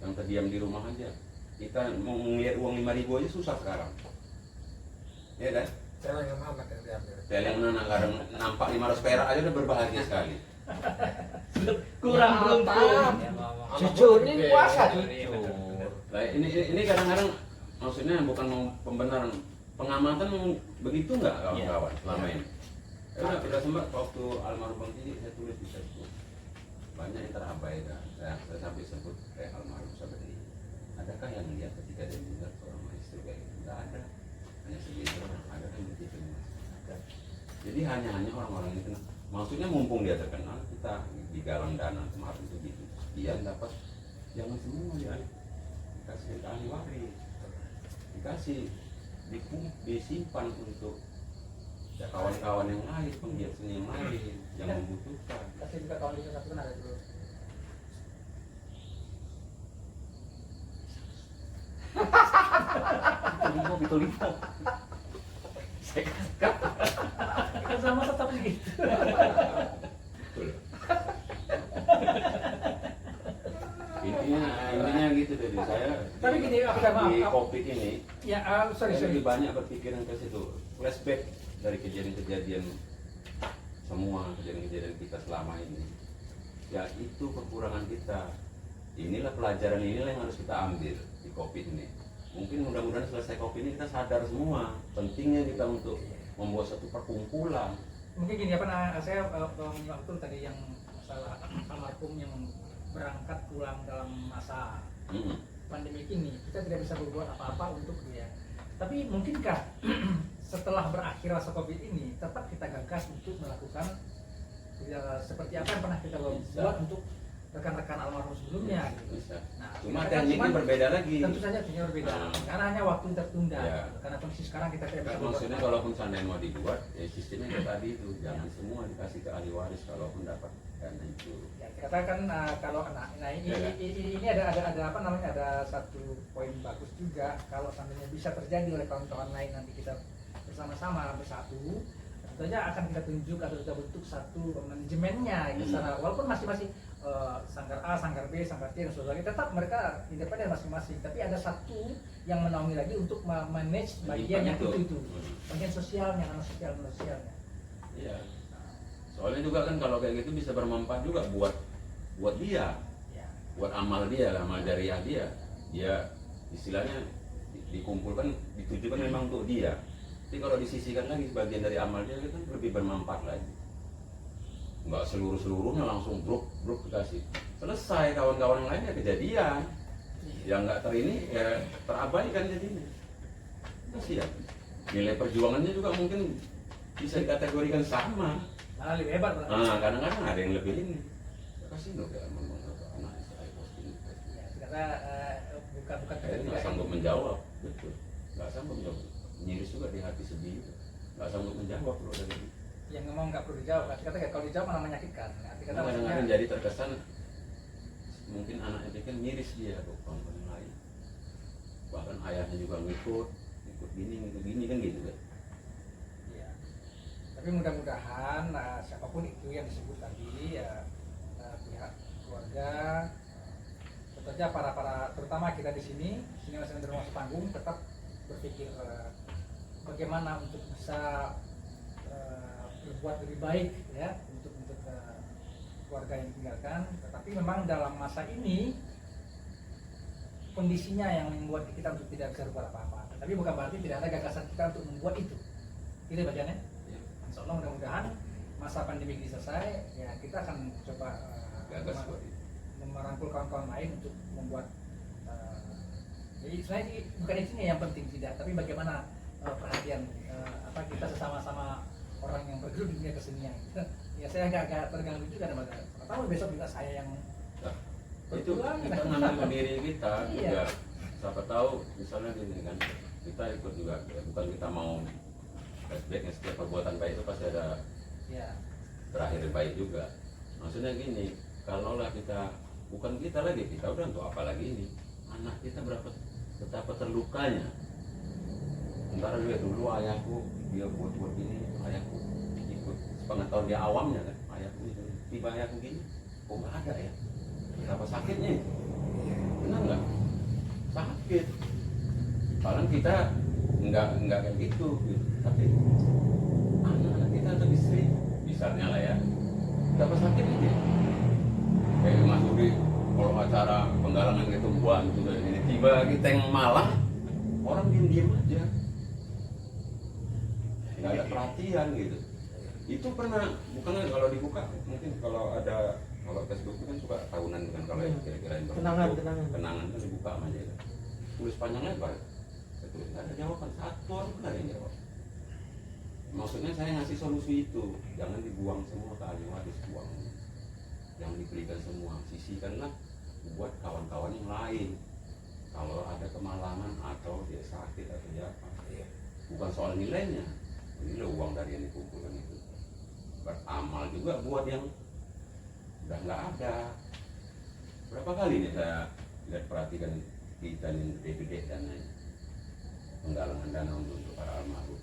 Speaker 7: yang terdiam di rumah aja. Kita mau ngeliat uang 5.000 aja susah sekarang, ya kan?
Speaker 4: Celengan amat yang diambil.
Speaker 7: Yang mana kadang nampak 500 perak aja udah berbahagia sekali.
Speaker 6: Kurang beruntung.
Speaker 5: Cucu ini puasa cucu.
Speaker 7: Nah, ini kadang-kadang maksudnya bukan mau pembenaran, pengamatan memang begitu nggak kawan-kawan selama ini? Ya udah, kita sempat waktu almarhum Bang Tidi saya tulis di Facebook, banyak yang terabaikan. Saya sampai sebut kayak almarhum sahabat ini. Adakah yang lihat ketika dia meninggal seorang maestro kayak gitu? Nggak ada. Hanya segitu orang. Ada kan begitu? Ada. Jadi hanya orang-orang ini kenal. Maksudnya mumpung dia terkenal, kita digalang dana kemarin itu gitu. Sekian dapat, jangan semua ya. Dikasih ke ahli waris, dikasih disimpan untuk ya kawan-kawan yang lain, penggiat seni yang lain yang membutuhkan.
Speaker 1: Kasih juga kawan kita satu kan ada dulu.
Speaker 2: Itu limo. Saya
Speaker 1: Kan sama tetap gitu.
Speaker 7: Betul. Intinya gitu dari saya.
Speaker 1: Tapi gini, aku udah maaf.
Speaker 7: Di COVID ini,
Speaker 1: Ya, sorry.
Speaker 7: saya lebih banyak berpikiran ke situ, flashback dari kejadian-kejadian semua kejadian-kejadian kita selama ini. Ya itu kekurangan kita. Inilah pelajaran, inilah yang harus kita ambil di COVID ini. Mungkin mudah-mudahan selesai COVID ini kita sadar semua pentingnya kita untuk membuat satu perkumpulan.
Speaker 1: Mungkin gini saya waktu tadi yang masalah almarhum yang berangkat pulang dalam masa pandemi ini, kita tidak bisa berbuat apa-apa untuk dia. Tapi mungkinkah setelah berakhir masa COVID ini tetap kita gagas untuk melakukan seperti apa yang pernah kita buat untuk rekan-rekan almarhum sebelumnya gitu.
Speaker 7: Bisa.
Speaker 1: Nah,
Speaker 7: Cuma
Speaker 1: kita kan
Speaker 7: tekniknya berbeda lagi.
Speaker 1: tentu saja tekniknya berbeda karena hanya waktu tertunda.
Speaker 7: Ya.
Speaker 1: Karena kondisi sekarang kita tidak bisa
Speaker 7: Maksudnya kalaupun seandainya mau dibuat, ya sistemnya kayak tadi itu, jangan semua dikasih ke ahli waris kalaupun dapat dana itu.
Speaker 1: Ya, katakan kalau ini ada apa namanya, ada satu poin bagus juga kalau seandainya bisa terjadi oleh kawan-kawan lain, nanti kita bersama-sama bersatu, tentu saja akan kita tunjuk atau kita bentuk satu manajemennya gitu, secara walaupun masing-masing sanggar A, sanggar B, sanggar C dan sebagainya, tetap mereka independen masing-masing, tapi ada satu yang menaungi lagi untuk manage bagian yang itu bagian sosialnya, non sosialnya.
Speaker 7: Iya. Soalnya juga kan kalau kayak gitu bisa bermanfaat juga buat dia,
Speaker 1: Ya.
Speaker 7: buat amal dia, amal jariah dia. Dia istilahnya dikumpulkan, ditujukan memang untuk dia. Tapi kalau disisihkan lagi sebagian dari amal dia kan lebih bermanfaat lagi. Nggak seluruhnya langsung blok dikasih. Selesai, kawan-kawan yang lain ya kejadian. Yang nggak ini ya terabaikan jadinya. Kasihan. Nilai perjuangannya juga mungkin bisa dikategorikan sama.
Speaker 1: Malah lebih hebat.
Speaker 7: Kadang-kadang ada yang lebih ini. Ya kasih dong ke anak saya posting.
Speaker 1: Ya, karena bukan
Speaker 7: Saya nggak sanggup menjawab, betul. Nggak sanggup menjawab. Nyiris juga di hati sedih. Nggak sanggup menjawab loh dari itu.
Speaker 1: yang ngomong nggak perlu dijawab. Arti kata kalau dijawab malah menyakitkan. Arti kata
Speaker 7: Kadang-kadang
Speaker 1: maksudnya
Speaker 7: jadi terkesan mungkin anaknya pikir miris dia atau orang lain. Bahkan ayahnya juga ngikut gini kan gitu kan.
Speaker 1: ya. Tapi mudah-mudahan siapapun itu yang disebut tadi ya, pihak keluarga, tentu saja para terutama kita di sini masih menerima panggung tetap berpikir bagaimana untuk bisa berbuat lebih baik ya untuk keluarga yang ditinggalkan. Tetapi memang dalam masa ini kondisinya yang membuat kita untuk tidak bisa berbuat apa-apa. Tapi bukan berarti tidak ada gagasan kita untuk membuat itu. Itu bagiannya.
Speaker 7: Ya.
Speaker 1: Insya Allah mudah-mudahan masa pandemi ini selesai, ya kita akan coba
Speaker 7: Gagas buat itu.
Speaker 1: merangkul kawan-kawan lain untuk membuat. Jadi sebenarnya bukan isinya yang penting tidak, tapi bagaimana perhatian kita sesama-sama orang yang bergelut di dunia kesenian. Ya saya agak terganggu juga dengan tahu besok juga saya yang
Speaker 7: Itu kita ngambil diri kita
Speaker 1: Iya.
Speaker 7: juga. Siapa tahu misalnya gini kan, kita ikut juga, bukan kita mau flashbacknya setiap perbuatan baik itu pasti ada
Speaker 1: ya
Speaker 7: berakhir baik juga. Maksudnya gini, kalaulah kita bukan kita lagi, kita udah untuk apa lagi ini? Anak kita betapa terlukanya. Sementara dulu ayahku dia buat ini, ayahku ikut pengetahuan dia awamnya kan, ayahku itu tiba ayahku gini, kok nggak ada ya? Betapa sakitnya, benar nggak? Sakit. Padahal kita nggak kayak gitu, tapi anak-anak kita atau istri, misalnya lah ya, betapa sakit itu. Kayak Mas Udi, kalau acara penggalangan ketumbuhan itu ini tiba kita yang malang, orang diem aja, nggak ada perhatian gitu. Itu pernah, bukan kalau dibuka, mungkin kalau ada, kalau Facebook itu kan suka tahunan kan, kalau yang kira-kira yang kenangan itu dibuka aja ya. Tulis panjang lebar, saya tulis nggak ada jawaban, satu orang nggak ada yang jawab. Maksudnya saya ngasih solusi itu, jangan dibuang semua ke ahli waris, buang, jangan diberikan semua, sisihkanlah buat kawan-kawan yang lain. Kalau ada kemalangan atau dia sakit atau dia apa, bukan soal nilainya, ini loh uang dari yang dikumpulkan itu. Beramal juga buat yang udah nggak ada. Berapa kali nih saya lihat perhatikan kita yang gede-gede dan penggalangan dana untuk para almarhum.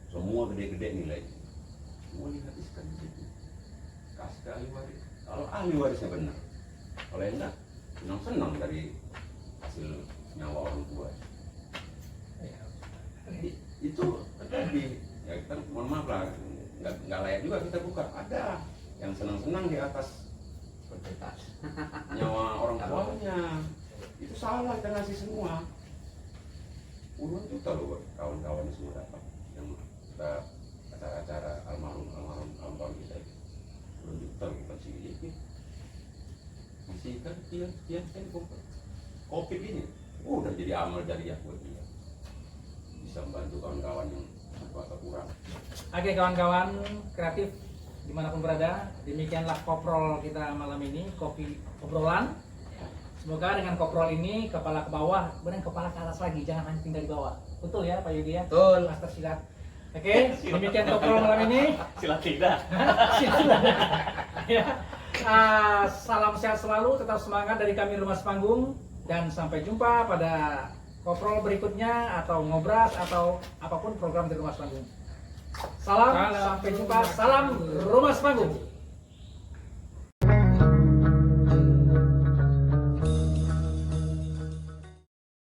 Speaker 7: Semua gede-gede nilai, semua dihabiskan di situ. Kasih ke ahli waris. Kalau ahli warisnya benar, kalau yang enggak, senang-senang dari hasil nyawa orang tua. Itu terjadi. Ya kita mohon maaf lah, nggak layak juga kita buka. Ada yang senang-senang di atas nyawa orang tuanya. Itu salah, kita ngasih semua. Puluhan juta loh buat kawan-kawan semua dapat yang kita acara-acara almarhum kita itu. Puluhan juta bukan sedikit. Masih kan dia COVID ini, udah jadi amal jariah buat dia. Bisa membantu kawan-kawan yang kuasa kurang.
Speaker 1: Oke kawan-kawan kreatif dimanapun berada, demikianlah koprol kita malam ini, kopi obrolan. Semoga dengan koprol ini kepala ke bawah, kemudian kepala ke atas lagi, jangan hanya tinggal di bawah. Betul ya Pak Yudi ya?
Speaker 5: Betul.
Speaker 1: Master silat. Oke, demikian koprol malam ini.
Speaker 2: Silat tidak.
Speaker 1: Silat. Ya. Salam sehat selalu, tetap semangat dari kami Rumas Panggung, dan sampai jumpa pada koprol berikutnya atau ngobras atau apapun program di Rumas Panggung. Salam, sampai jumpa. Salam Rumas Panggung.